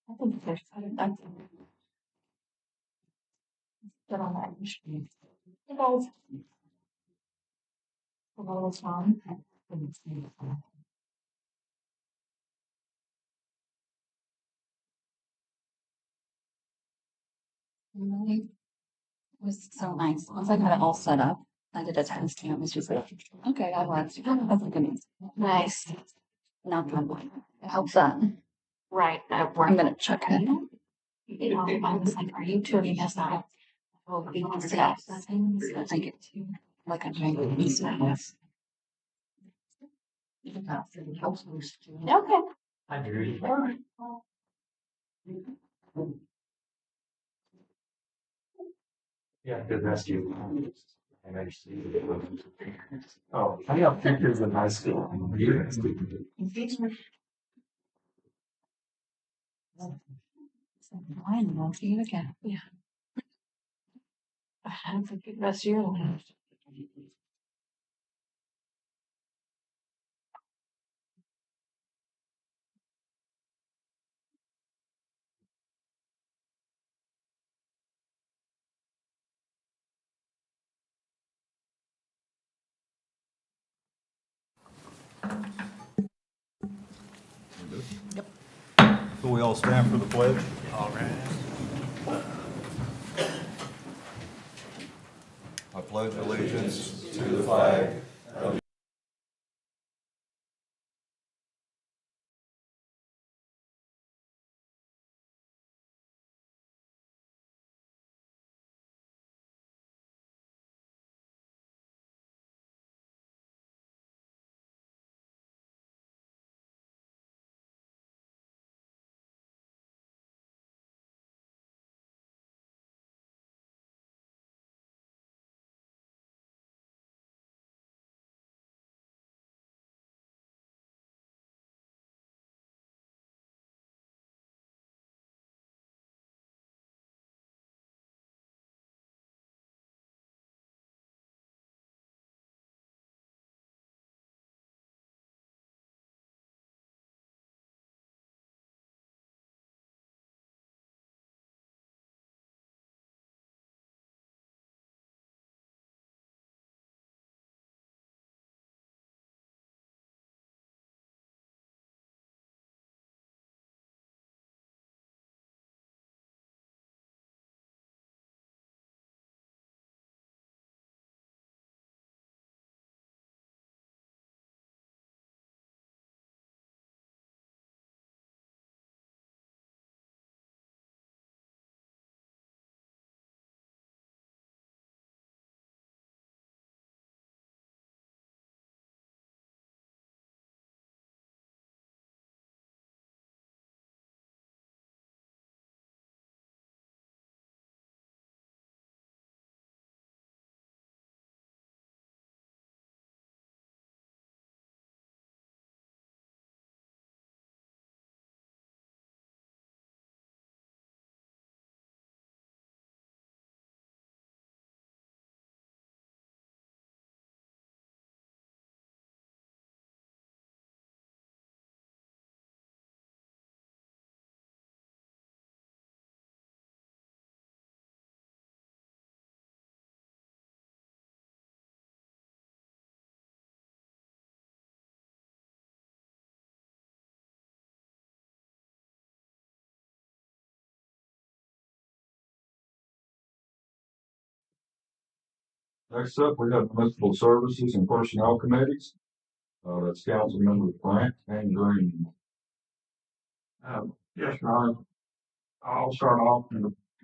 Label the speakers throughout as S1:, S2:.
S1: I think there's, I get on that machine. Hey guys. Hello, it's on. Really? It was so nice. Once I got it all set up, I did a test and it was just like, okay, I was. That's like amazing. Nice. Not that. I hope that. Right. I'm gonna check it. I was like, are you turning this out? Oh, we want to that things. I think it's like a giant piece of this. Okay. I do. Yeah, good rescue. And I just oh, I got pictures in high school. I won't see you again. Yeah. Have a good rest of your life.
S2: So we all stand for the pledge?
S3: All right.
S2: I pledge allegiance to the flag Next up, we have municipal services and personnel committees. That's council member Grant and Green.
S4: Yes, Ron, I'll start off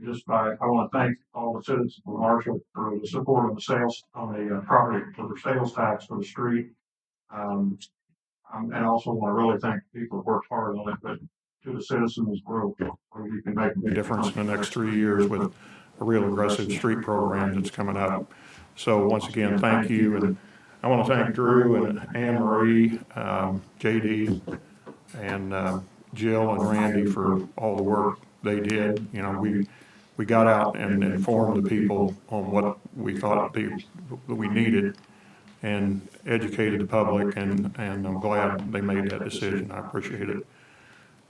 S4: just by, I want to thank all the citizens of Marshall for the support of the sales on the property for the sales tax for the street. And also want to really thank the people who worked hard on it, but to the citizens, where you can make a big
S5: difference in the next 3 years with a real aggressive street program that's coming up. So once again, thank you. And I want to thank Drew and Anne Marie, JD, and Jill and Randy for all the work they did. You know, we got out and informed the people on what we thought we needed and educated the public, and I'm glad they made that decision. I appreciate it.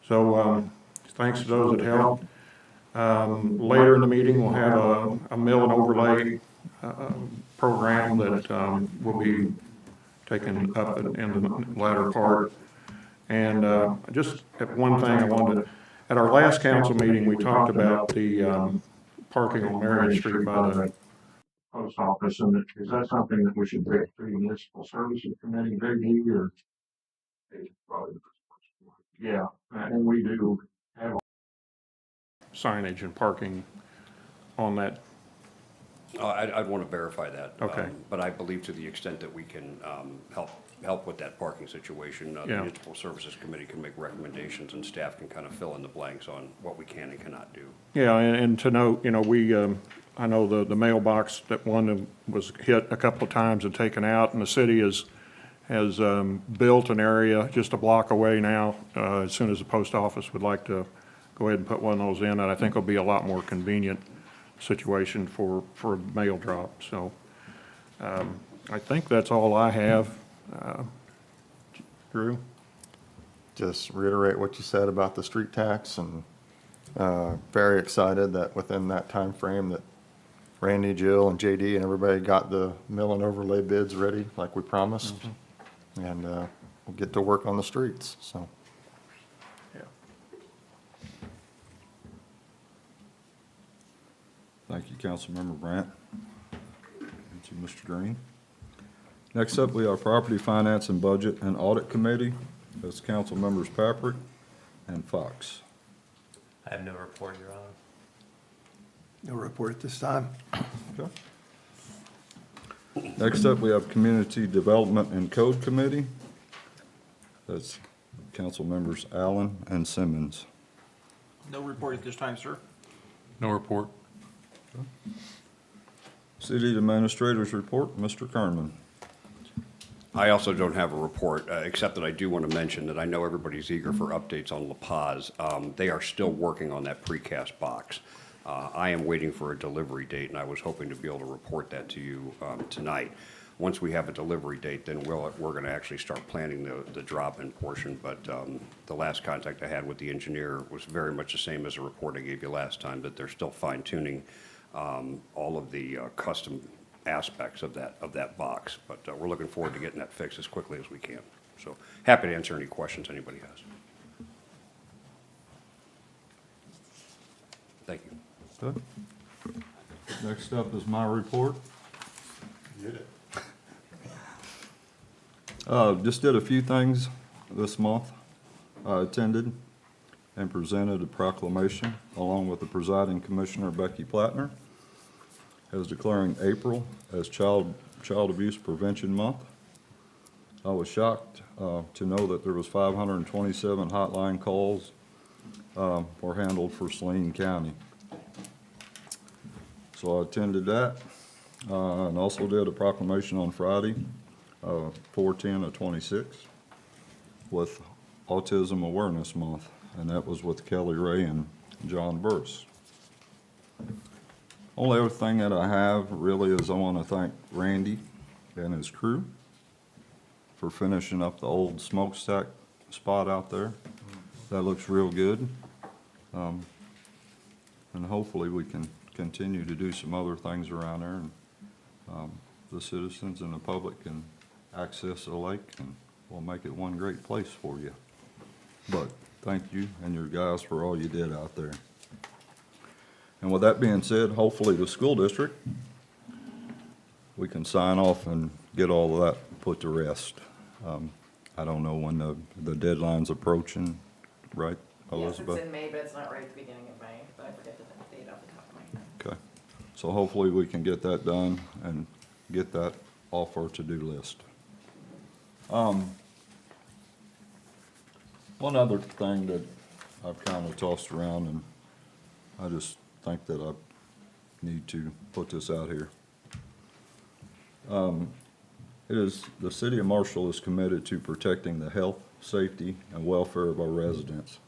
S5: So, thanks to those that helped. Later in the meeting, we'll have a mill and overlay, program that, will be taken up in the latter part. And, just one thing I wanted to, at our last council meeting, we talked about the, parking on Marion Street by the,
S4: Post office, and is that something that we should take to the municipal services committee, maybe, or? Yeah, and we do have.
S5: signage and parking on that.
S6: I'd want to verify that.
S5: Okay.
S6: But I believe to the extent that we can help with that parking situation, the
S5: Yeah.
S6: Municipal Services Committee can make recommendations and staff can kind of fill in the blanks on what we can and cannot do.
S5: Yeah, and to note, we, I know the mailbox, that one was hit a couple of times and taken out, and the city has built an area just a block away now, as soon as the post office would like to go ahead and put one of those in, and I think it'll be a lot more convenient situation for mail drop, so, I think that's all I have. Drew?
S7: Just reiterate what you said about the street tax, and very excited that within that time frame that Randy, Jill, and JD and everybody got the mill and overlay bids ready like we promised. And we'll get to work on the streets, so.
S5: Yeah.
S8: Thank you, Councilmember Brandt. Thank you, Mr. Green. Next up, we have Property Finance and Budget and Audit Committee. That's Council Members Paprick and Fox.
S3: I have no report, Your Honor.
S9: No report at this time.
S8: Okay. Next up, we have Community Development and Code Committee. That's Council Members Allen and Simmons.
S9: No report at this time, sir.
S5: No report.
S8: City Administrator's Report, Mr. Kerman.
S6: I also don't have a report, except that I do want to mention that I know everybody's eager for updates on La Paz. They are still working on that precast box. I am waiting for a delivery date, and I was hoping to be able to report that to you tonight. Once we have a delivery date, then we're going to actually start planning the drop-in portion. But the last contact I had with the engineer was very much the same as the report I gave you last time, that they're still fine-tuning all of the custom aspects of that box. But we're looking forward to getting that fixed as quickly as we can. So happy to answer any questions anybody has. Thank you.
S8: Okay. Next up is my report. Just did a few things this month. I attended and presented a proclamation along with the presiding commissioner, Becky Plattner, as declaring April as Child Abuse Prevention Month. I was shocked to know that there was 527 hotline calls were handled for Saline County. So I attended that, and also did a proclamation on Friday, 4/10/26, with Autism Awareness Month, and that was with Kelly Ray and John Burris. Only other thing that I have really is I want to thank Randy and his crew for finishing up the old smokestack spot out there. That looks real good. And hopefully we can continue to do some other things around there, and the citizens and the public can access the lake, and we'll make it one great place for you. But thank you and your guys for all you did out there. And with that being said, hopefully the school district, we can sign off and get all of that put to rest. I don't know when the deadline's approaching, right, Elizabeth?
S10: Yes, it's in May, but it's not right at the beginning of May, but I forget the date off the top of my head.
S8: Okay, so hopefully we can get that done and get that off our to-do list. One other thing that I've kind of tossed around, and I just think that I need to put this out here. The city of Marshall is committed to protecting the health, safety, and welfare of our residents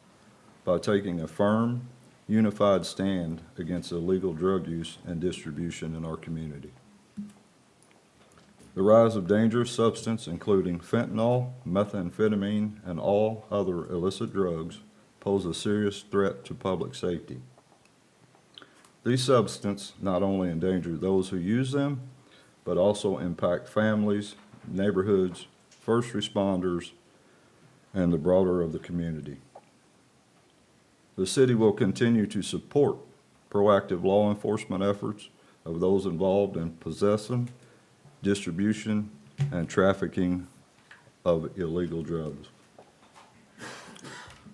S8: by taking a firm, unified stand against illegal drug use and distribution in our community. The rise of dangerous substances, including fentanyl, methamphetamine, and all other illicit drugs, pose a serious threat to public safety. These substances not only endanger those who use them, but also impact families, neighborhoods, first responders, and the broader of the community. The city will continue to support proactive law enforcement efforts of those involved in possession, distribution, and trafficking of illegal drugs.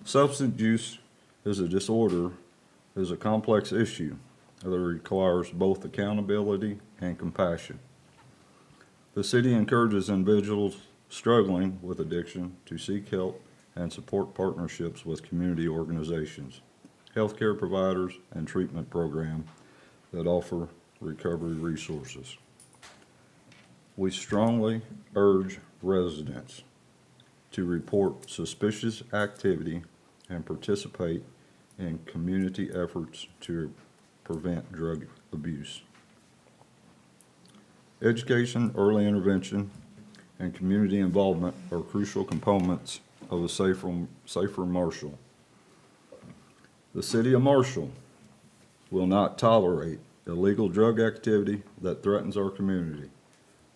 S8: Substance use is a complex issue that requires both accountability and compassion. The city encourages individuals struggling with addiction to seek help and support partnerships with community organizations, healthcare providers, and treatment programs that offer recovery resources. We strongly urge residents to report suspicious activity and participate in community efforts to prevent drug abuse. Education, early intervention, and community involvement are crucial components of a safer Marshall. The City of Marshall will not tolerate illegal drug activity that threatens our community.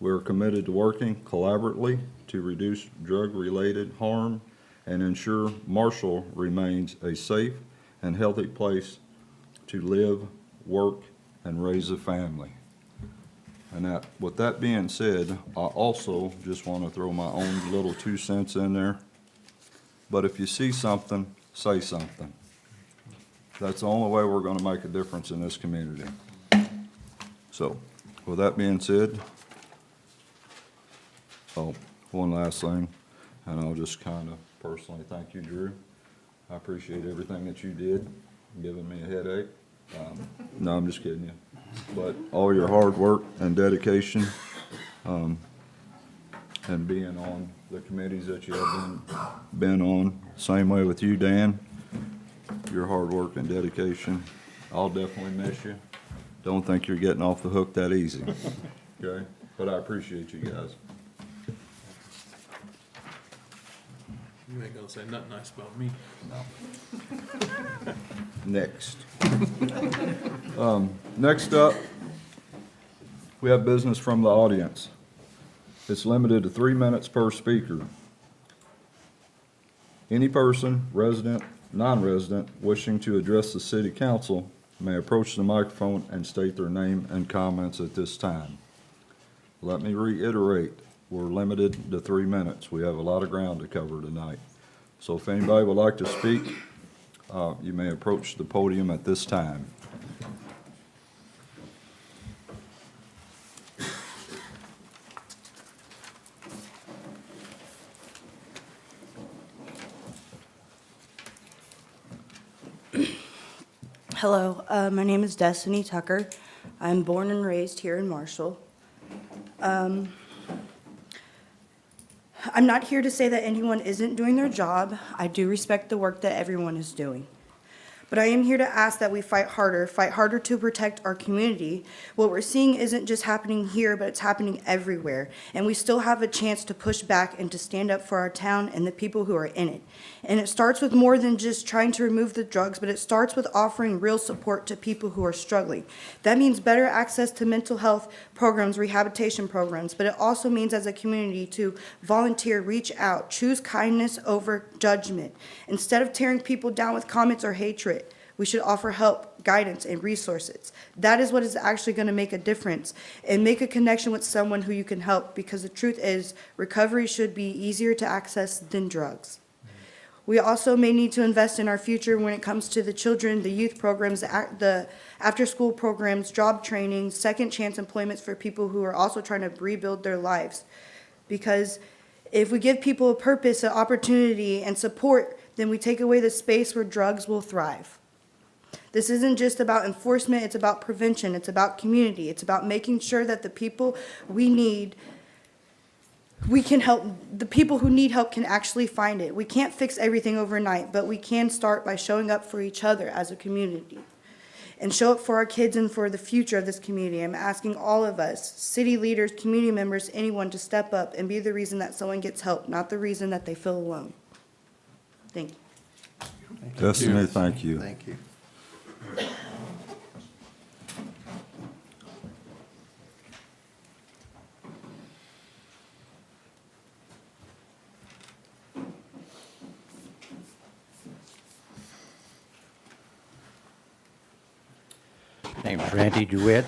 S8: We are committed to working collaboratively to reduce drug-related harm and ensure Marshall remains a safe and healthy place to live, work, and raise a family. And with that being said, I also just want to throw my own little 2 cents in there. But if you see something, say something. That's the only way we're going to make a difference in this community. So, with that being said, one last thing, and I'll just kind of personally thank you, Drew. I appreciate everything that you did, giving me a headache. No, I'm just kidding you. But all your hard work and dedication, and being on the committees that you have been on. Same way with you, Dan. Your hard work and dedication. I'll definitely miss you. Don't think you're getting off the hook that easy. Okay? But I appreciate you guys.
S9: You ain't gonna say nothing nice about me.
S8: Next. Next up, we have business from the audience. It's limited to 3 minutes per speaker. Any person, resident, non-resident, wishing to address the city council may approach the microphone and state their name and comments at this time. Let me reiterate, we're limited to 3 minutes. We have a lot of ground to cover tonight. So if anybody would like to speak, you may approach the podium at this time.
S11: Hello, my name is Destiny Tucker. I'm born and raised here in Marshall. I'm not here to say that anyone isn't doing their job. I do respect the work that everyone is doing. But I am here to ask that we fight harder to protect our community. What we're seeing isn't just happening here, but it's happening everywhere. And we still have a chance to push back and to stand up for our town and the people who are in it. And it starts with more than just trying to remove the drugs, but it starts with offering real support to people who are struggling. That means better access to mental health programs, rehabilitation programs, but it also means as a community to volunteer, reach out, choose kindness over judgment. Instead of tearing people down with comments or hatred, we should offer help, guidance, and resources. That is what is actually going to make a difference and make a connection with someone who you can help, because the truth is recovery should be easier to access than drugs. We also may need to invest in our future when it comes to the children, the youth programs, the after-school programs, job training, second chance employments for people who are also trying to rebuild their lives. Because if we give people a purpose, an opportunity, and support, then we take away the space where drugs will thrive. This isn't just about enforcement, it's about prevention, it's about community, it's about making sure that the people we can help, the people who need help can actually find it. We can't fix everything overnight, but we can start by showing up for each other as a community and show up for our kids and for the future of this community. I'm asking all of us, city leaders, community members, anyone, to step up and be the reason that someone gets help, not the reason that they feel alone. Thank you.
S8: Destiny, thank you.
S7: Thank you.
S12: Name is Randy DeWitt,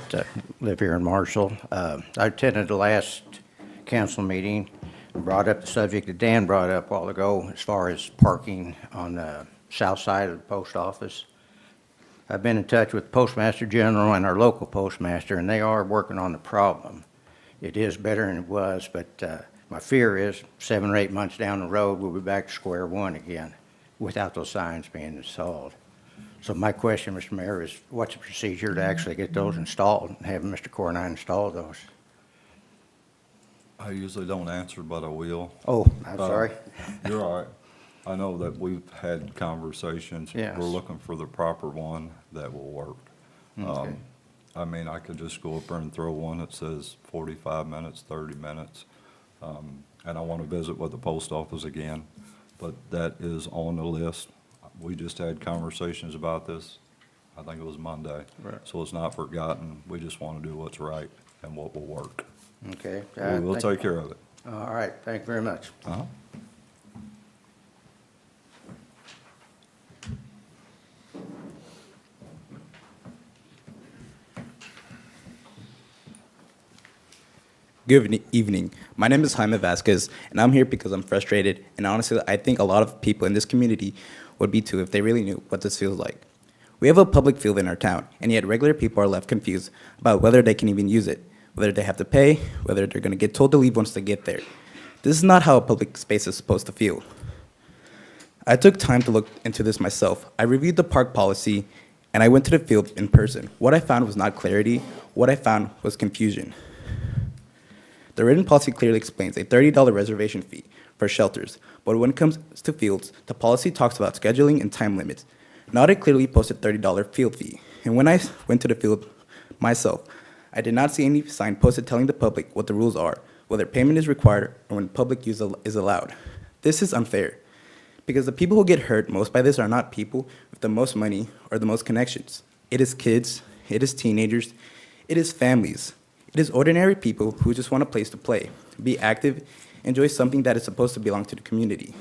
S12: live here in Marshall. I attended the last council meeting and brought up the subject that Dan brought up a while ago as far as parking on the south side of the post office. I've been in touch with Postmaster General and our local postmaster, and they are working on the problem. It is better than it was, but my fear is 7 or 8 months down the road, we'll be back to square one again without those signs being installed. So my question, Mr. Mayor, is what's the procedure to actually get those installed and have Mr. Cornine install those?
S8: I usually don't answer, but I will.
S12: Oh, I'm sorry.
S8: You're all right. I know that we've had conversations.
S12: Yes.
S8: We're looking for the proper one that will work.
S12: Okay.
S8: I mean, I could just go up there and throw one that says 45 minutes, 30 minutes. And I want to visit with the post office again, but that is on the list. We just had conversations about this, I think it was Monday.
S12: Right.
S8: So it's not forgotten. We just want to do what's right and what will work.
S12: Okay.
S8: We will take care of it.
S12: All right, thank you very much.
S8: Uh-huh.
S13: Good evening. My name is Jaime Vasquez, and I'm here because I'm frustrated, and honestly, I think a lot of people in this community would be too if they really knew what this feels like. We have a public field in our town, and yet regular people are left confused about whether they can even use it, whether they have to pay, whether they're going to get told to leave once they get there. This is not how a public space is supposed to feel. I took time to look into this myself. I reviewed the park policy, and I went to the field in person. What I found was not clarity. What I found was confusion. The written policy clearly explains a $30 reservation fee for shelters, but when it comes to fields, the policy talks about scheduling and time limits, not a clearly posted $30 field fee. And when I went to the field myself, I did not see any sign posted telling the public what the rules are, whether payment is required, or when public use is allowed. This is unfair, because the people who get hurt most by this are not people with the most money or the most connections. It is kids, it is teenagers, it is families. It is ordinary people who just want a place to play, be active, enjoy something that is supposed to belong to the community.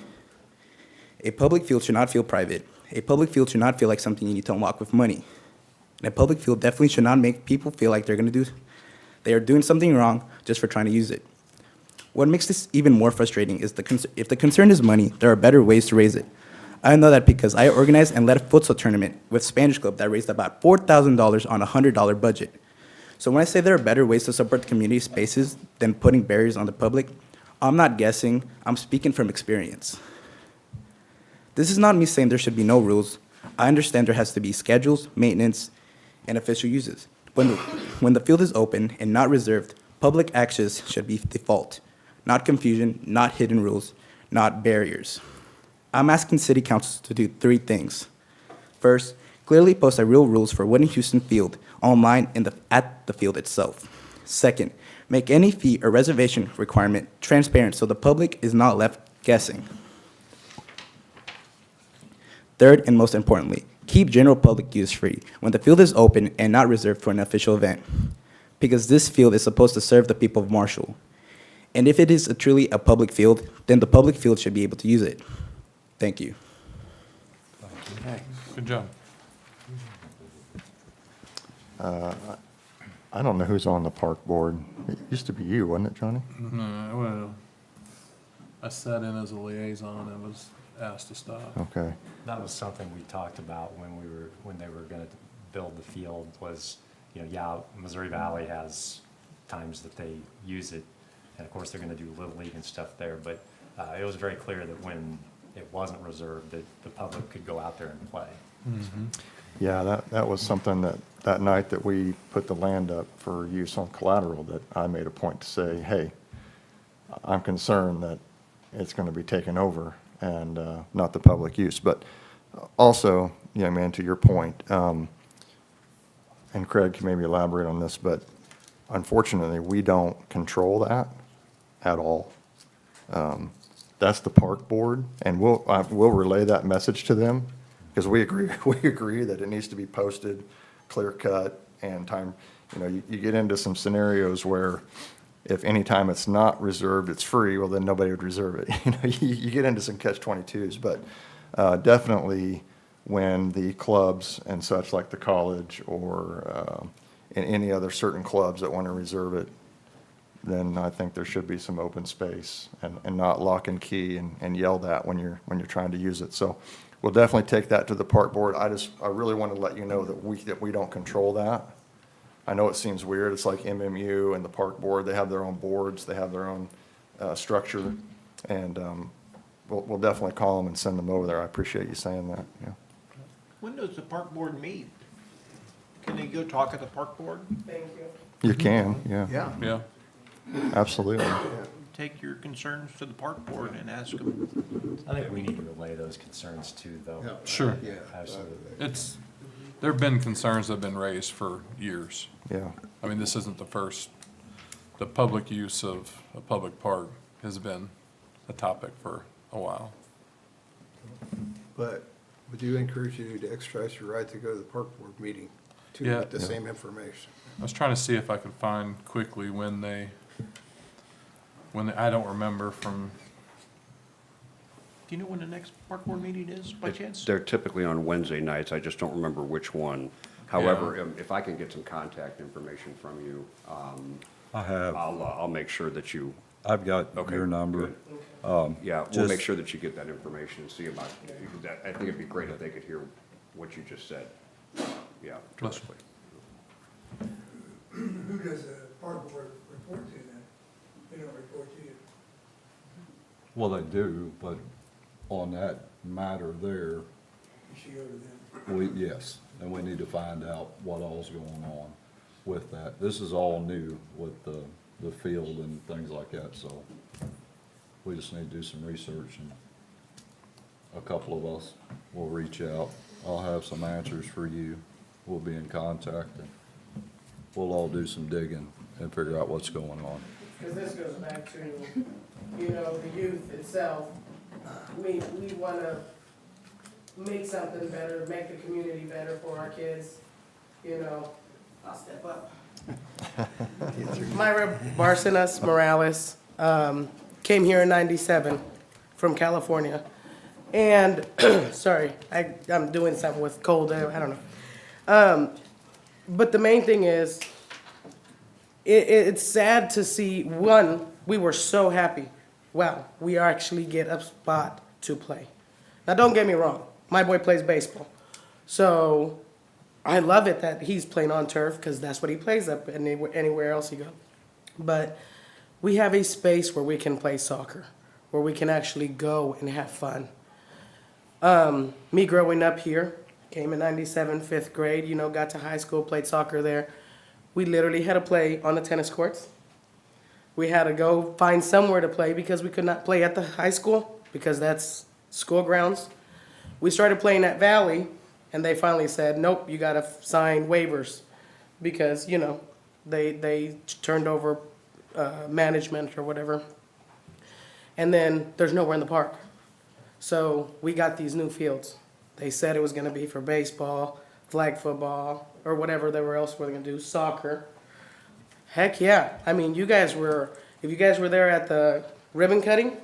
S13: A public field should not feel private. A public field should not feel like something you need to unlock with money. And a public field definitely should not make people feel like they are doing something wrong just for trying to use it. What makes this even more frustrating is if the concern is money, there are better ways to raise it. I know that because I organized and led a futsal tournament with Spanish Club that raised about $4,000 on a $100 budget. So when I say there are better ways to support the community spaces than putting barriers on the public, I'm not guessing, I'm speaking from experience. This is not me saying there should be no rules. I understand there has to be schedules, maintenance, and official uses. When the field is open and not reserved, public access should be default, not confusion, not hidden rules, not barriers. I'm asking city councils to do 3 things. First, clearly post the real rules for Whitney Houston Field online at the field itself. Second, make any fee or reservation requirement transparent so the public is not left guessing. Third, and most importantly, keep general public use free when the field is open and not reserved for an official event, because this field is supposed to serve the people of Marshall. And if it is truly a public field, then the public field should be able to use it. Thank you.
S5: Good job.
S7: I don't know who's on the park board. It used to be you, wasn't it, Johnny?
S9: No, well, I sat in as a liaison and was asked to stop.
S7: Okay.
S3: That was something we talked about when they were gonna build the field was, Missouri Valley has times that they use it. And of course, they're gonna do Little League and stuff there, but it was very clear that when it wasn't reserved, that the public could go out there and play.
S9: Mm-hmm.
S7: Yeah, that was something that night that we put the land up for use on collateral, that I made a point to say, hey, I'm concerned that it's going to be taken over and not the public use. But also, young man, to your point, and Craig can maybe elaborate on this, but unfortunately, we don't control that at all. That's the park board, and we'll relay that message to them. because we agree, we agree that it needs to be posted, clear cut, and time, you know, you get into some scenarios where if any time it's not reserved, it's free, well, then nobody would reserve it. You know, you get into some catch-22s, but definitely when the clubs and such, like the college or in any other certain clubs that want to reserve it, then I think there should be some open space and not lock and key and yelled at when you're trying to use it. So we'll definitely take that to the park board. I really want to let you know that we don't control that. I know it seems weird. It's like MMU and the park board. They have their own boards. They have their own structure. And we'll definitely call them and send them over there. I appreciate you saying that. Yeah.
S14: When does the park board meet? Can they go talk at the park board?
S11: Thank you.
S7: You can, yeah,
S9: Yeah.
S7: absolutely.
S14: Take your concerns to the park board and ask them.
S3: I think we need to relay those concerns too, though.
S9: Sure.
S3: Absolutely.
S9: There have been concerns that have been raised for years.
S7: Yeah.
S9: I mean, this isn't the first. The public use of a public park has been a topic for a while.
S15: But we do encourage you to exercise your right to go to the park board meeting to
S9: Yeah.
S15: get the same information.
S9: I was trying to see if I could find quickly when I don't remember from,
S14: Do you know when the next park board meeting is, by chance?
S6: They're typically on Wednesday nights, I just don't remember which one. However, if I can get some contact information from you,
S8: I have,
S6: I'll make sure that you,
S8: I've got
S6: Okay,
S8: your number.
S6: yeah, we'll
S8: Just-
S6: make sure that you get that information and see about, because I think it'd be great if they could hear what you just said. Yeah,
S9: Bless you.
S6: directly.
S15: Who does the park board report to then? They don't report to you.
S8: Well, they do, but on that matter there,
S15: You should go to them.
S8: yes, and we need to find out what all's going on with that. This is all new with the field and things like that, so we just need to do some research, and a couple of us will reach out. I'll have some answers for you. We'll be in contact, and we'll all do some digging and figure out what's going on.
S16: Because this goes back to, you know, the youth itself. We want to make something better, make the community better for our kids, you know. I'll step up. Myra Barcenas Morales came here in '97 from California. And, sorry, I'm doing something with cold, I don't know. But the main thing is, it's sad to see, one, we were so happy. Wow, we actually get a spot to play. Now, don't get me wrong, my boy plays baseball. So I love it that he's playing on turf because that's what he plays up anywhere else he goes. But we have a space where we can play soccer, where we can actually go and have fun. Me growing up here, came in '97, 5th grade, you know, got to high school, played soccer there. We literally had to play on the tennis courts. We had to go find somewhere to play because we could not play at the high school because that's school grounds. We started playing at Valley, and they finally said, nope, you got to sign waivers because, you know, they turned over management or whatever. And then there's nowhere in the park. So we got these new fields. They said it was going to be for baseball, flag football, or whatever they were else were going to do, soccer. Heck yeah. I mean, if you guys were there at the ribbon cutting,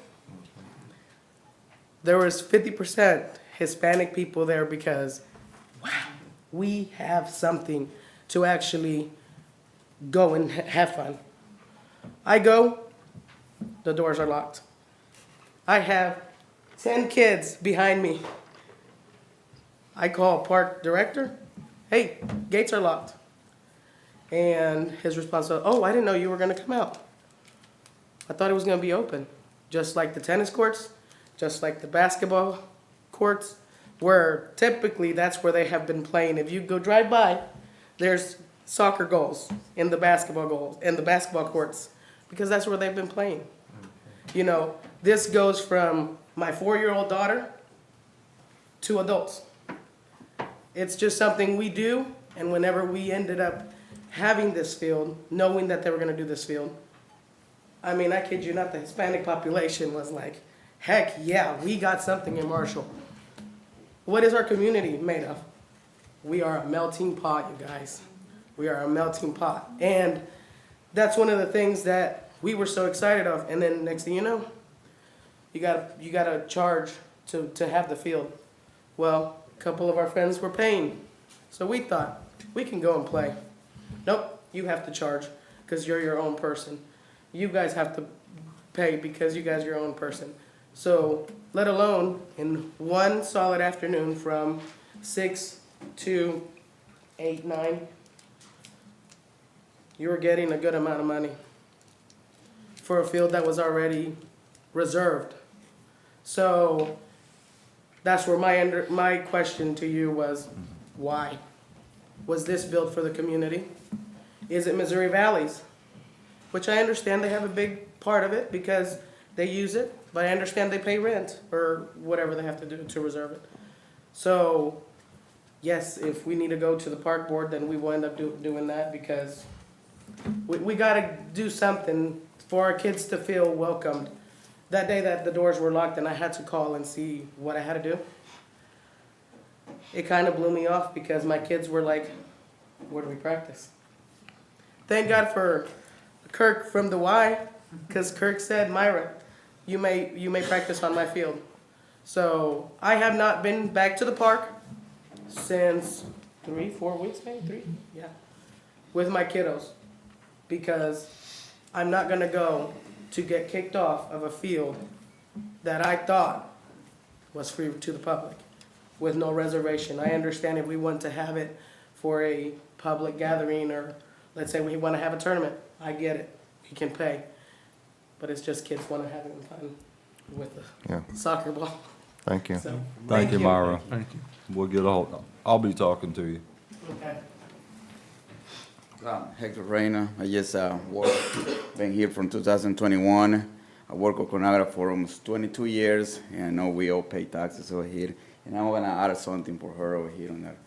S16: there was 50% Hispanic people there because, wow, we have something to actually go and have fun. I go, the doors are locked. I have 10 kids behind me. I call park director, hey, gates are locked. And his response was, oh, I didn't know you were gonna come out. I thought it was gonna be open, just like the tennis courts, just like the basketball courts, where typically that's where they have been playing. If you go drive by, there's soccer goals in the basketball courts, because that's where they've been playing. You know, this goes from my 4-year-old daughter to adults. It's just something we do, and whenever we ended up having this field, knowing that they were gonna do this field, I mean, I kid you not, the Hispanic population was like, heck yeah, we got something in Marshall. What is our community made of? We are a melting pot, you guys. We are a melting pot. And that's one of the things that we were so excited of. And then next thing you know, you gotta charge to have the field. Well, a couple of our friends were paying. So we thought, we can go and play. Nope, you have to charge because you're your own person. You guys have to pay because you guys are your own person. So, let alone in one solid afternoon from 6 to 8, 9, you were getting a good amount of money for a field that was already reserved. So, that's where my question to you was, why? Was this built for the community? Is it Missouri Valley's? Which I understand they have a big part of it because they use it, but I understand they pay rent or whatever they have to do to reserve it. So, yes, if we need to go to the park board, then we will end up doing that because we gotta do something for our kids to feel welcomed. That day that the doors were locked and I had to call and see what I had to do, it kind of blew me off because my kids were like, where do we practice? Thank God for Kirk from the Y, because Kirk said, Myra, you may practice on my field. So I have not been back to the park since 3-4 weeks, maybe 3, yeah, with my kiddos, because I'm not gonna go to get kicked off of a field that I thought was free to the public with no reservation. I understand if we want to have it for a public gathering or let's say we want to have a tournament, I get it, you can pay. But it's just kids want to have fun with the soccer ball.
S7: Thank you.
S16: So,
S8: Thank you, Myra.
S9: Thank you.
S8: We'll get I'll be talking to you.
S16: Okay.
S17: Hector Reyna. I just been here from 2021. I work with Conagra for almost 22 years, and I know we all pay taxes over here. And I'm gonna add something for her over here on that.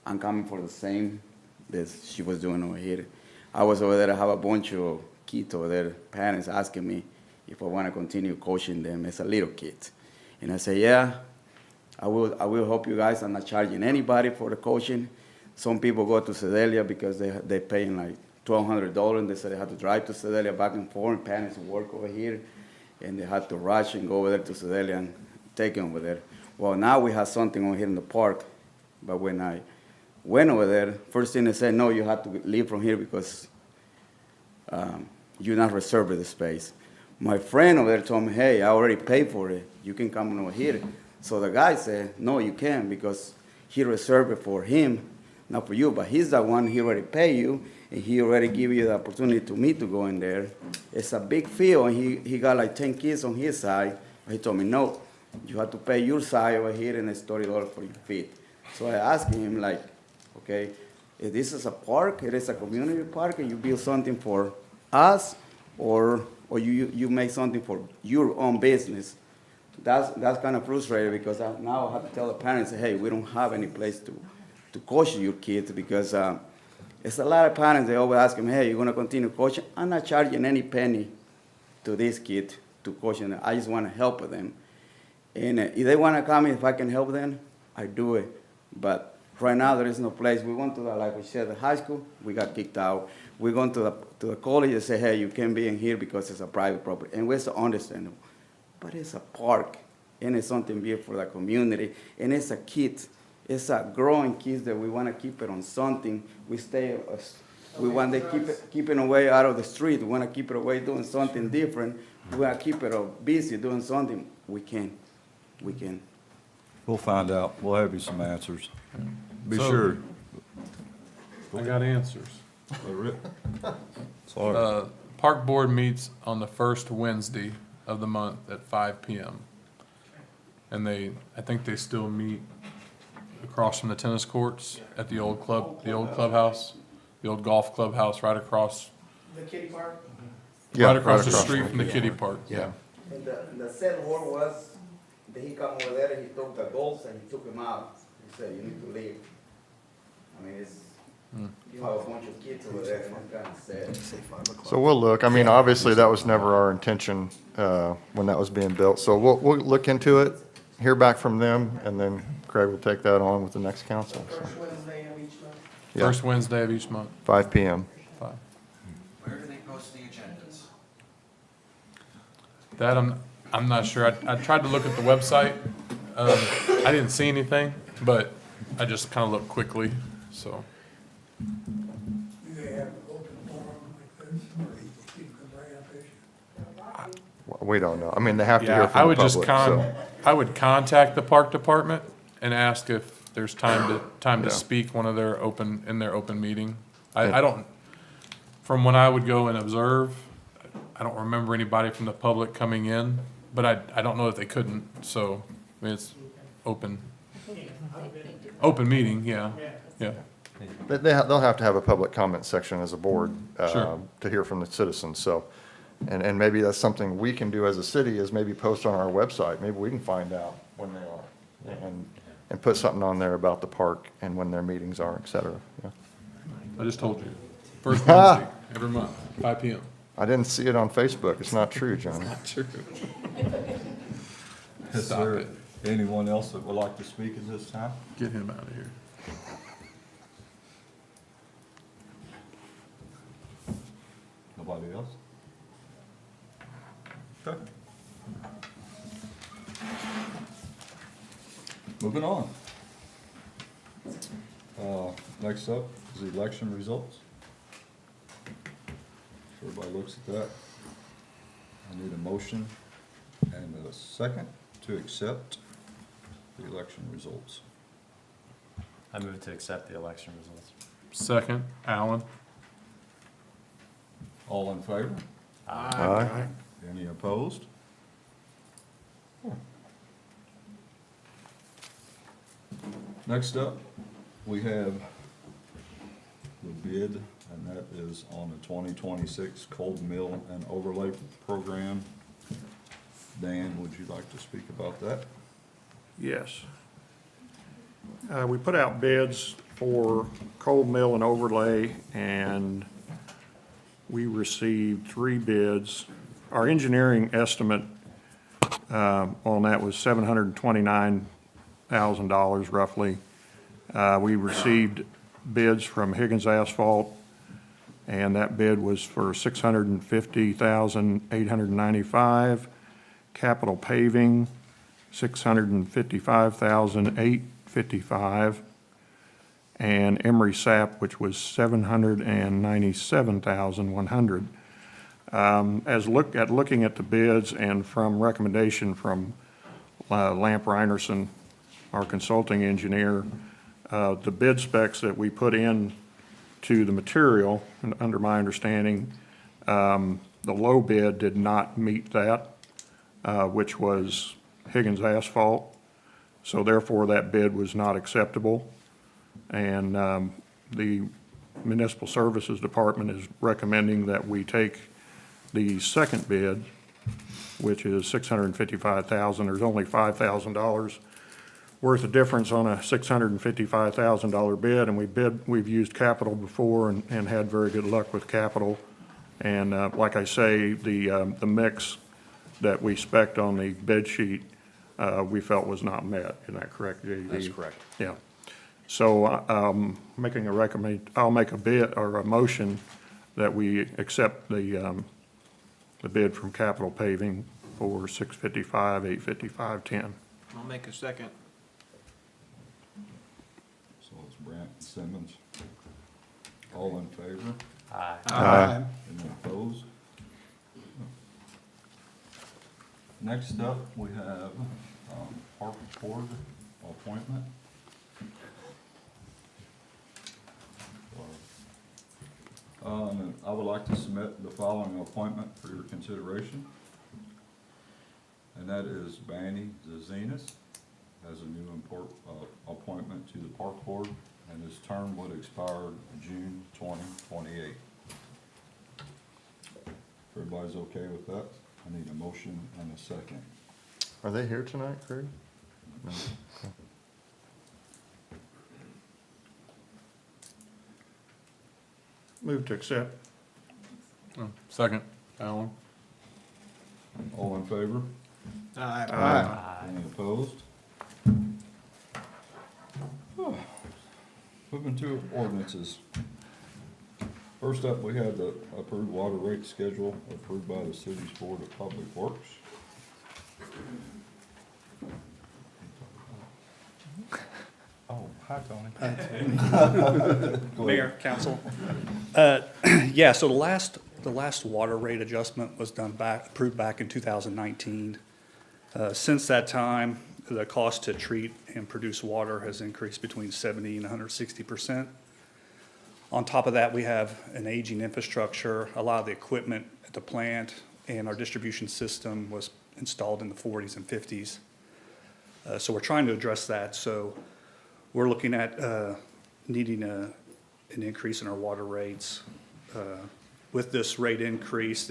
S17: I'm coming for the same that she was doing over here. I was over there, I have a bunch of kids over there, parents asking me if I wanna continue coaching them as a little kid. And I say, yeah, I will help you guys. I'm not charging anybody for the coaching. Some people go to Sedalia because they're paying like $1,200, and they say they have to drive to Sedalia back and forth, and parents work over here, and they have to rush and go over there to Sedalia and take them over there. Well, now we have something over here in the park, but when I went over there, first thing they said, no, you have to leave from here because you're not reserved the space. My friend over there told me, hey, I already paid for it. You can come over here. So the guy said, no, you can't because he reserved it for him, not for you, but he's the one, he already paid you, and he already give you the opportunity to me to go in there. It's a big field, and he got like 10 kids on his side. He told me, no, you have to pay your side over here, and it's $30 for your feet. So I asked him, like, okay, if this is a park, it is a community park, and you build something for us, or you make something for your own business. That's kind of frustrating because now I have to tell the parents, hey, we don't have any place to coach your kids because it's a lot of parents, they always ask them, hey, you're going to continue coaching? I'm not charging any penny to this kid to coach them. I just want to help them. And if they want to come, if I can help them, I do it. But right now, there is no place. We went to, like we said, the high school, we got kicked out. We gone to the college and say, hey, you can't be in here because it's a private property. And we're so understandable. But it's a park, and it's something built for the community, and it's a kid. It's a growing kids that we want to keep it on something. We want to keep it away out of the street. We want to keep it away doing something different. We want to keep it busy doing something. We can.
S8: We'll find out. We'll have you some answers. Be
S9: So-
S8: sure.
S9: I got answers.
S8: Sorry.
S9: Park board meets on the first Wednesday of the month at 5 p.m. And I think they still meet across from the tennis courts at the old clubhouse, the old golf clubhouse right across.
S16: The kiddie park?
S7: Yeah,
S9: Right across
S7: right
S9: the
S7: across
S9: street
S7: from
S9: from the
S7: the
S9: kiddie park, yeah.
S17: And the sad word was that he come over there and he took the goals and he took him out. He said, you need to leave. I mean, you have a bunch of kids over there and it's kind of sad.
S7: So we'll look. I mean, obviously, that was never our intention when that was being built. So we'll look into it, hear back from them, and then Craig will take that on with the next council. so.
S16: First Wednesday of each month.
S7: Yeah.
S9: First Wednesday of each month.
S7: 5 PM.
S9: Fine.
S12: Where do they post the agendas?
S9: That I'm not sure. I tried to look at the website. I didn't see anything, but I just kind of looked quickly, so.
S15: Do they have an open forum like this, or people can bring up issues?
S7: We don't know. I mean, they have to hear
S9: Yeah, I
S7: from the
S9: would just
S7: public, so.
S9: I would contact the park department and ask if there's time
S7: Yeah.
S9: to speak in their open meeting. I don't, from when I would go and observe, I don't remember anybody from the public coming in, but I don't know if they couldn't, so, I mean, it's open meeting, yeah, yeah.
S7: They'll have to have a public comment section as a board
S9: Sure.
S7: to hear from the citizens, so. And maybe that's something we can do as a city, is maybe post on our website. Maybe we can find out when they are and put something on there about the park and when their meetings are, et cetera. Yeah.
S9: I just told you. First Wednesday, every month, 5 PM.
S7: I didn't see it on Facebook. It's not true, Johnny.
S9: True.
S8: Is
S9: Stop
S8: there
S9: it.
S8: anyone else that would like to speak at this time?
S9: Get him out of here.
S8: Nobody else? Okay. Moving on. Next up is the election results. Everybody looks at that. I need a motion and a second to accept the election results.
S3: I move to accept the election results.
S9: Second, Allen.
S8: All in favor?
S7: Aye.
S8: Any opposed? Next up, we have the bid, and that is on the 2026 cold mill and overlay program. Dan, would you like to speak about that?
S5: Yes. We put out bids for cold mill and overlay, and we received 3 bids. Our engineering estimate on that was $729,000 roughly. We received bids from Higgins Asphalt, and that bid was for $650,895. Capital Paving, $655,855. And Emery Sap, which was $797,100. Looking at the bids and from recommendation from Lamp Reinerson, our consulting engineer, the bid specs that we put in to the material, and under my understanding, the low bid did not meet that, which was Higgins Asphalt. So therefore, that bid was not acceptable. And the Municipal Services Department is recommending that we take the second bid, which is $655,000. There's only $5,000 worth of difference on a $655,000 bid, and we've used Capital before and had very good luck with Capital. And like I say, the mix that we spec'd on the bid sheet, we felt was not met. Isn't that correct, JD?
S6: That's correct.
S5: Yeah. So, I'll make a bid or a motion that we accept the bid from Capital Paving for $655,855.10.
S14: I'll make a second.
S8: So it's Brandt and Simmons. All in favor?
S3: Aye.
S7: Aye.
S8: Any opposed? Next up, we have Park Board appointment. I would like to submit the following appointment for your consideration. And that is Banny Zazinas as a new appointment to the Park Board, and his term would expire June 2028. If everybody's okay with that, I need a motion and a second.
S7: Are they here tonight, Craig? No. Okay.
S5: Move to accept.
S9: Second, Allen.
S8: All in favor?
S14: Aye.
S8: Any opposed? Moving to ordinances. First up, we have the approved water rate schedule approved by the city's Board of Public Works.
S18: Oh, hi, Tony.
S8: Go
S18: Mayor,
S8: ahead.
S18: council. Yeah, so the last water rate adjustment was approved back in 2019. Since that time, the cost to treat and produce water has increased between 70 and 160%. On top of that, we have an aging infrastructure. A lot of the equipment at the plant and our distribution system was installed in the 40s and 50s. So we're trying to address that. So we're looking at needing an increase in our water rates. With this rate increase,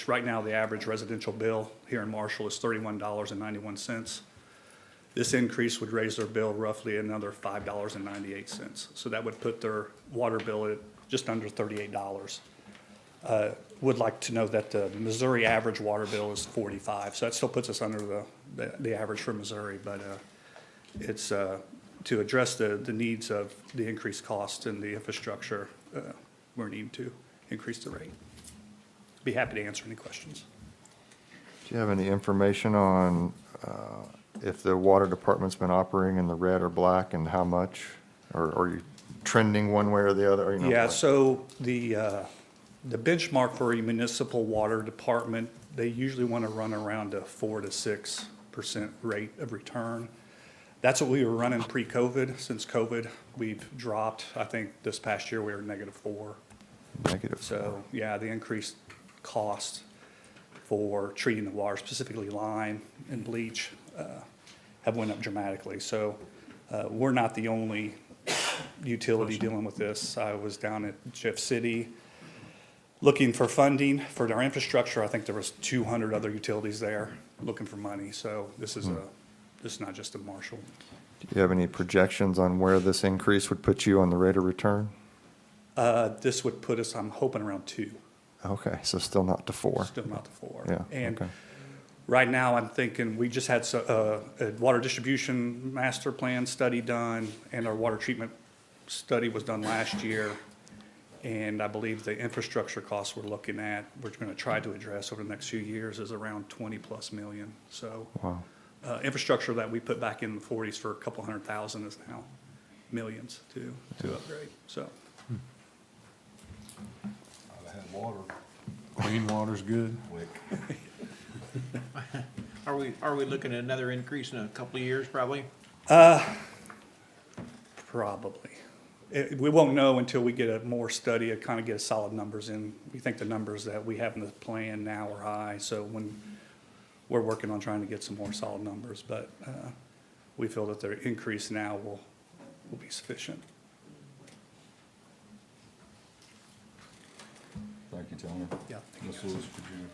S18: right now, the average residential bill here in Marshall is $31.91. This increase would raise their bill roughly another $5.98. So that would put their water bill at just under $38. Would like to know that the Missouri average water bill is $45, so that still puts us under the average for Missouri, but it's to address the needs of the increased cost and the infrastructure, we're needing to increase the rate. Be happy to answer any questions.
S7: Do you have any information on if the water department's been operating in the red or black and how much? Or are you trending one way or the other? Or,
S18: Yeah, so the benchmark for a municipal water department, they usually want to run around a 4 to 6% rate of return. That's what we were running pre-COVID. Since COVID, we've dropped. I think this past year we were -4.
S7: Negative.
S18: So, yeah, the increased cost for treating the water, specifically lime and bleach, have went up dramatically. So we're not the only utility dealing with this. I was down at Jeff City looking for funding for our infrastructure. I think there was 200 other utilities there looking for money. So this is not just a Marshall.
S7: Do you have any projections on where this increase would put you on the rate of return?
S18: This would put us, I'm hoping, around 2.
S7: Okay, so still not to 4.
S18: Still not to 4.
S7: Yeah,
S18: And
S7: okay.
S18: right now, I'm thinking, we just had a water distribution master plan study done, and our water treatment study was done last year. And I believe the infrastructure costs we're looking at, we're going to try to address over the next few years is around 20+ million. So
S7: Wow.
S18: Infrastructure that we put back in the 40s for a couple $100,000 is now millions to upgrade, so.
S8: I've had water.
S9: Clean water's good.
S8: Quick.
S14: Are we looking at another increase in a couple of years, probably?
S18: Probably. We won't know until we get a more study, to kind of get solid numbers in. We think the numbers that we have in the plan now are high, so when we're working on trying to get some more solid numbers, but we feel that the increase now will be sufficient.
S8: Thank you, Tony.
S18: Yeah.
S8: Ms. Lewis, could you?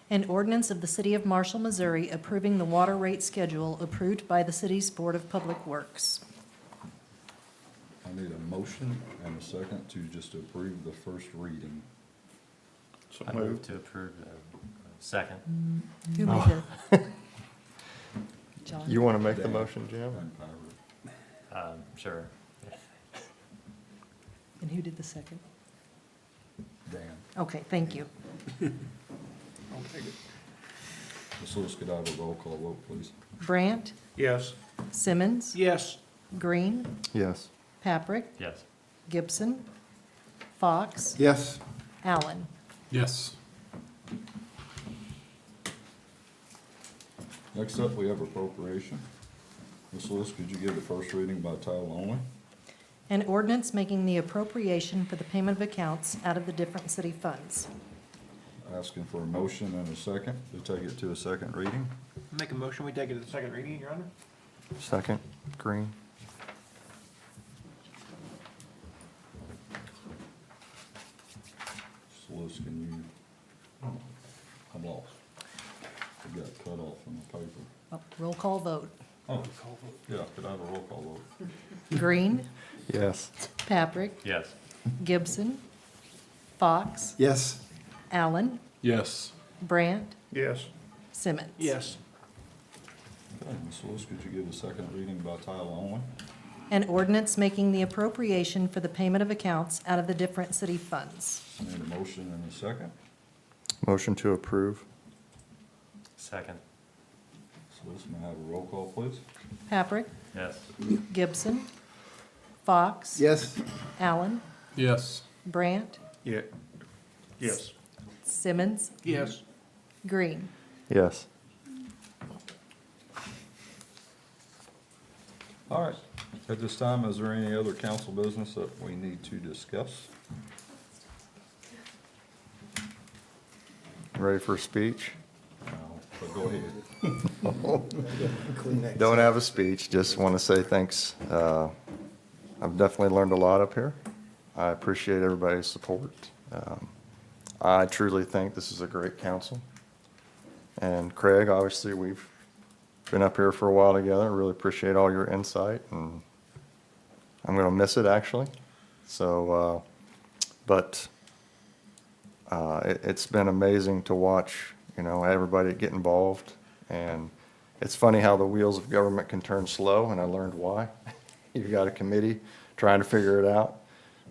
S19: An ordinance of the City of Marshall, Missouri approving the water rate schedule approved by the city's Board of Public Works.
S8: I need a motion and a second to just approve the first reading.
S9: So
S3: I move to approve the second.
S19: Who made the? John?
S7: You want to make the motion, Jim?
S8: And Pyra.
S3: Sure.
S19: And who did the second?
S8: Dan.
S19: Okay, thank you.
S14: I'll take it.
S8: Ms. Lewis, could I have a roll call vote, please?
S19: Brandt,
S14: Yes.
S19: Simmons,
S14: Yes.
S19: Green,
S7: Yes.
S19: Paprick,
S3: Yes.
S19: Gibson, Fox,
S7: Yes.
S19: Allen.
S9: Yes.
S8: Next up, we have appropriation. Ms. Lewis, could you give the first reading by title only?
S19: An ordinance making the appropriation for the payment of accounts out of the different city funds.
S8: Asking for a motion and a second to take it to a second reading.
S14: Make a motion, we take it to the second reading, Your Honor?
S7: Second, Green.
S8: Ms. Lewis, can you, I'm lost. It got cut off in the paper.
S19: Oh, roll call vote.
S8: Oh, yeah, could I have a roll call vote?
S19: Green,
S7: Yes.
S19: Paprick,
S3: Yes.
S19: Gibson, Fox,
S7: Yes.
S19: Allen,
S9: Yes.
S19: Brandt,
S7: Yes.
S19: Simmons.
S14: Yes.
S8: Okay, Ms. Lewis, could you give the second reading by title only?
S19: An ordinance making the appropriation for the payment of accounts out of the different city funds.
S8: Need a motion and a second?
S7: Motion to approve.
S3: Second.
S8: Solicitor, may I have a roll call, please?
S19: Paprick,
S3: Yes.
S19: Gibson, Fox.
S14: Yes.
S19: Allen,
S9: Yes.
S19: Brandt,
S5: Yeah. Yes.
S19: Simmons,
S14: Yes.
S19: Green.
S7: Yes.
S8: All right. At this time, is there any other council business that we need to discuss?
S7: Ready for a speech?
S8: No, but go ahead.
S7: Don't have a speech, just want to say thanks. I've definitely learned a lot up here. I appreciate everybody's support. I truly think this is a great council. And Craig, obviously, we've been up here for a while together. I really appreciate all your insight, and I'm going to miss it, actually. So, it's been amazing to watch, everybody get involved. And it's funny how the wheels of government can turn slow, and I learned why. You've got a committee trying to figure it out.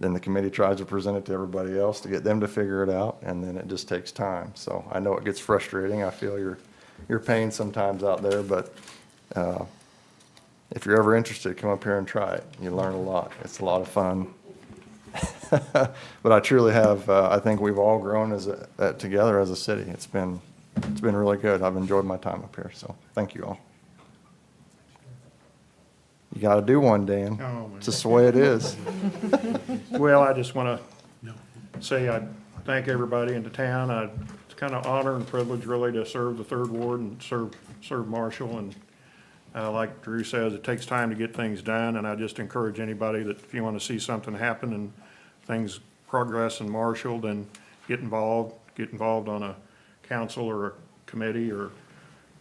S7: Then the committee tries to present it to everybody else to get them to figure it out, and then it just takes time. So I know it gets frustrating. I feel your pain sometimes out there, but if you're ever interested, come up here and try it. You learn a lot. It's a lot of fun. But I truly have, I think we've all grown together as a city. It's been really good. I've enjoyed my time up here, so thank you all. You got to do one, Dan.
S5: Oh, man.
S7: It's just the way it is.
S5: Well, I just want to say I thank everybody in the town. It's kind of honor and privilege really to serve the third ward and serve Marshall. And like Drew says, it takes time to get things done. And I just encourage anybody that if you want to see something happen and things progress in Marshall, then get involved. Get involved on a council or a committee or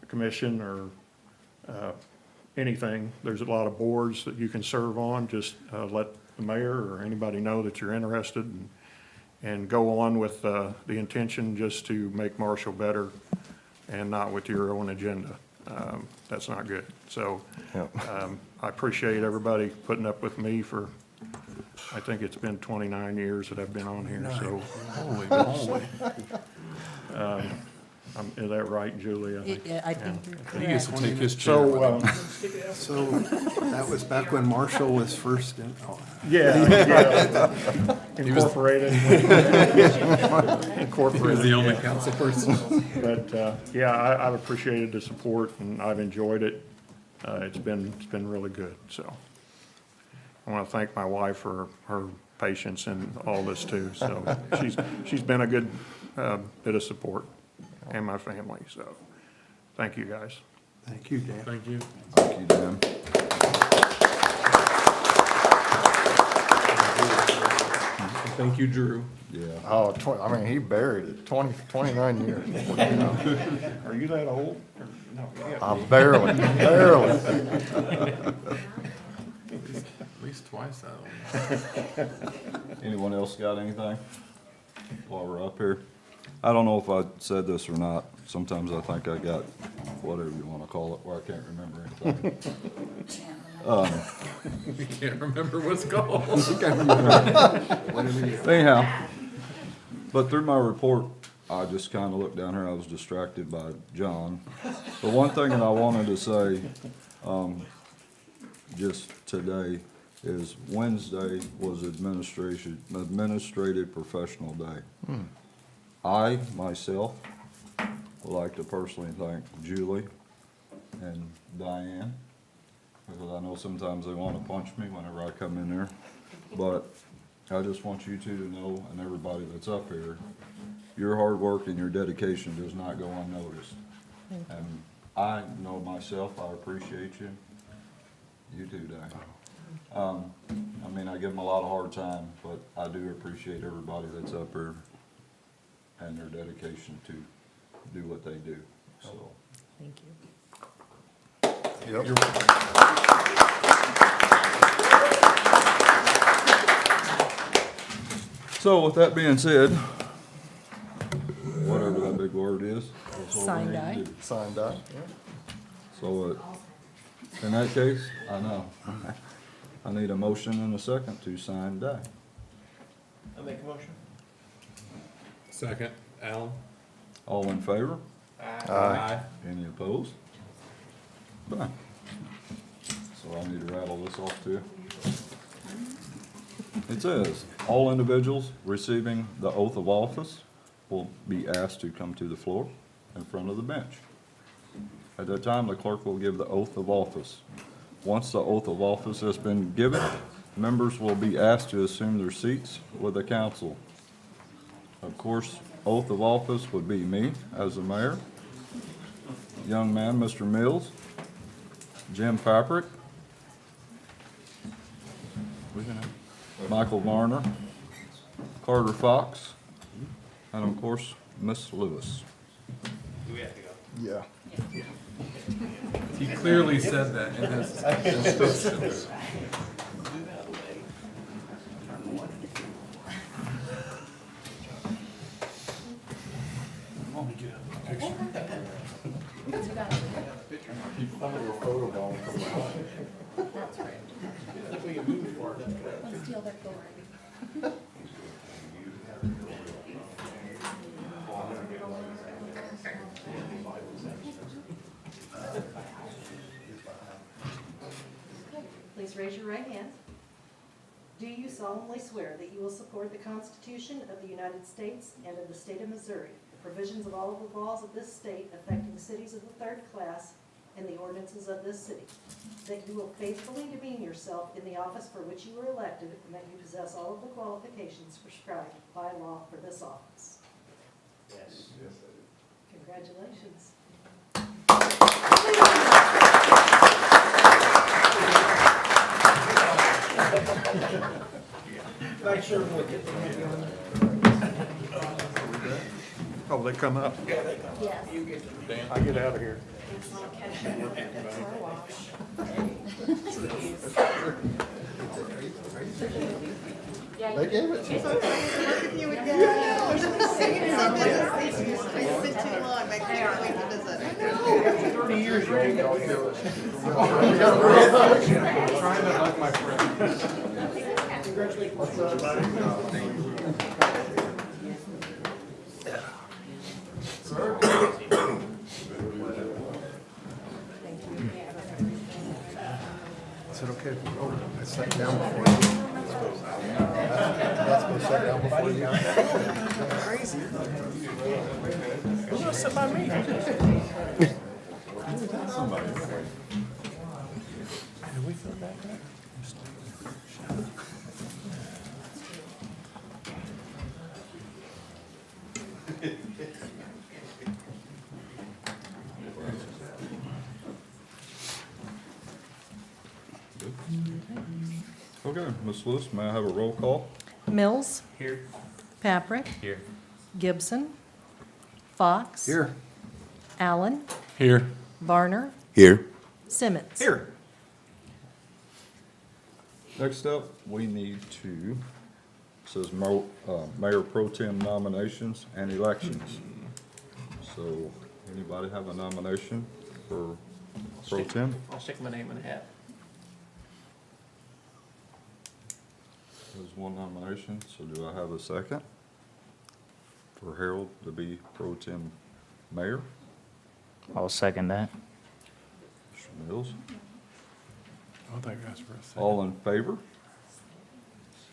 S5: a commission or anything. There's a lot of boards that you can serve on. Just let the mayor or anybody know that you're interested, and go on with the intention just to make Marshall better and not with your own agenda. That's not good. So I appreciate everybody putting up with me for, I think it's been 29 years that I've been on here, so.
S9: Holy moly.
S5: Is that right, Julie?
S19: I think you're correct.
S9: He gets to take his chair with him.
S14: So that was back when Marshall was first in.
S5: Yeah. Incorporated.
S9: He was the only council person.
S5: But, I've appreciated the support and I've enjoyed it. It's been really good, so. I want to thank my wife for her patience in all this too, so she's been a good bit of support, and my family, so thank you guys.
S14: Thank you, Dan.
S9: Thank you.
S8: Thank you, Dan.
S9: Thank you, Drew.
S8: Yeah.
S7: Oh, he buried it, 29 years.
S5: Are you that old?
S7: Barely.
S9: At least twice that old.
S8: Anyone else got anything while we're up here? I don't know if I said this or not. Sometimes I think I got whatever you want to call it, where I can't remember anything.
S9: We can't remember what's called.
S8: Anyhow, but through my report, I just kind of looked down here. I was distracted by John. The one thing that I wanted to say, just today, is Wednesday was administrative professional day. I, myself, would like to personally thank Julie and Diane, because I know sometimes they want to punch me whenever I come in there. But I just want you two to know, and everybody that's up here, your hard work and your dedication does not go unnoticed. And I know myself, I appreciate you. You too, Diane. I give them a lot of hard time, but I do appreciate everybody that's up here and their dedication to do what they do, so.
S19: Thank you.
S7: Yep.
S8: So with that being said, whatever that big word is. that's what we
S19: Signed
S8: need to
S19: die.
S8: do.
S7: Signed up.
S8: So, in that case, I know. I need a motion and a second to sign die.
S14: I make a motion.
S9: Second, Alan?
S8: All in favor?
S9: Aye.
S8: Any opposed? Fine. So I need to rattle this off too. It says, all individuals receiving the oath of office will be asked to come to the floor in front of the bench. At that time, the clerk will give the oath of office. Once the oath of office has been given, members will be asked to assume their seats with the council. Of course, oath of office would be me as the mayor, young man, Mr. Mills, Jim Paprick, Michael Varner, Carter Fox, and of course, Miss Lewis.
S14: Do we have to go?
S8: Yeah.
S9: He clearly said that in his instructions.
S19: Please raise your right hand. Do you solemnly swear that you will support the Constitution of the United States and of the state of Missouri, the provisions of all of the laws of this state affecting cities of the third class, and the ordinances of this city, that you will faithfully demean yourself in the office for which you were elected, and that you possess all of the qualifications prescribed by law for this office?
S14: Yes.
S19: Congratulations.
S14: Make sure we'll get the
S5: Oh, they come up.
S19: Yes.
S5: I get out of here.
S7: They gave it to you.
S14: years you ain't gonna do it.
S9: Trying to like my friend.
S7: Is it okay if we go? I sat down before you. That's supposed to sit down before you. Crazy.
S14: Who's gonna sit by me?
S7: Somebody.
S14: Did we feel that way?
S8: Okay, Ms. Lewis, may I have a roll call?
S19: Mills.
S14: Here.
S19: Paprick.
S14: Here.
S19: Gibson. Fox.
S7: Here.
S19: Allen.
S9: Here.
S19: Varner.
S17: Here.
S19: Simmons.
S7: Here.
S8: Next up, we need to, says Mayor Pro Tem nominations and elections. So, anybody have a nomination for Pro Tem?
S14: I'll stick my name in the hat.
S8: There's one nomination, so do I have a second? For Harold to be Pro Tem Mayor?
S20: I'll second that.
S8: Mr. Mills?
S9: I don't think that's for a second.
S8: All in favor?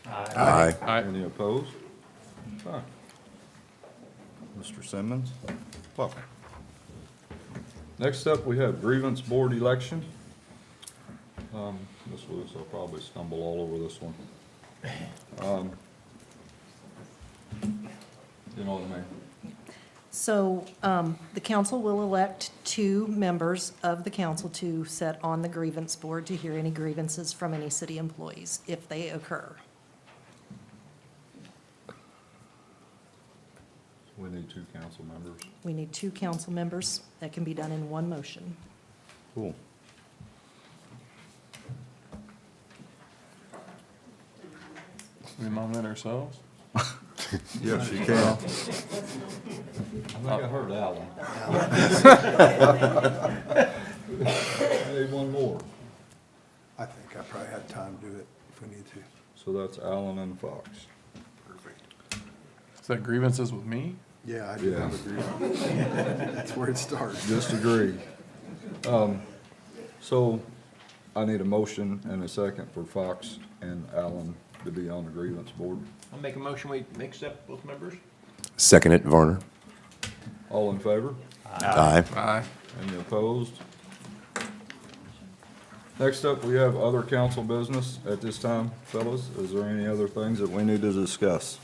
S17: Aye.
S9: Aye.
S8: Any opposed? Fine. Mr. Simmons? Welcome. Next up, we have grievance board election. Ms. Lewis, I'll probably stumble all over this one. You know what I mean?
S19: So the council will elect 2 members of the council to sit on the grievance board to hear any grievances from any city employees if they occur.
S8: We need 2 council members.
S19: We need 2 council members. That can be done in one motion.
S8: Cool.
S9: We nominate ourselves?
S8: Yes, you can. I think I heard Alan. I need one more.
S7: I think I probably
S15: have time to do it if we need to.
S8: So that's Allen and Fox.
S9: Is that grievances with me?
S15: Yeah, I do have a grievance. That's where it starts.
S8: Disagree. So I need a motion and a second for Fox and Allen to be on the grievance board.
S14: I'll make a motion, we accept both members.
S21: Second it, Varner.
S8: All in favor?
S21: Aye.
S9: Aye.
S8: Any opposed? Next up, we have other council business at this time, fellas. Is there any other things that we need to discuss?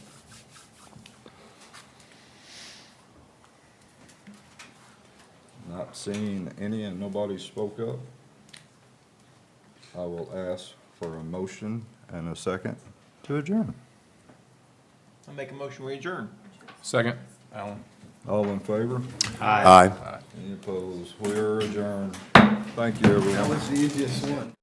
S8: Not seeing any and nobody spoke up. I will ask for a motion and a second to adjourn.
S14: I'll make a motion, we adjourn.
S9: Second, Alan.
S8: All in favor?
S21: Aye.
S8: Any opposed? We are adjourned. Thank you, everyone.
S15: That was the easiest one.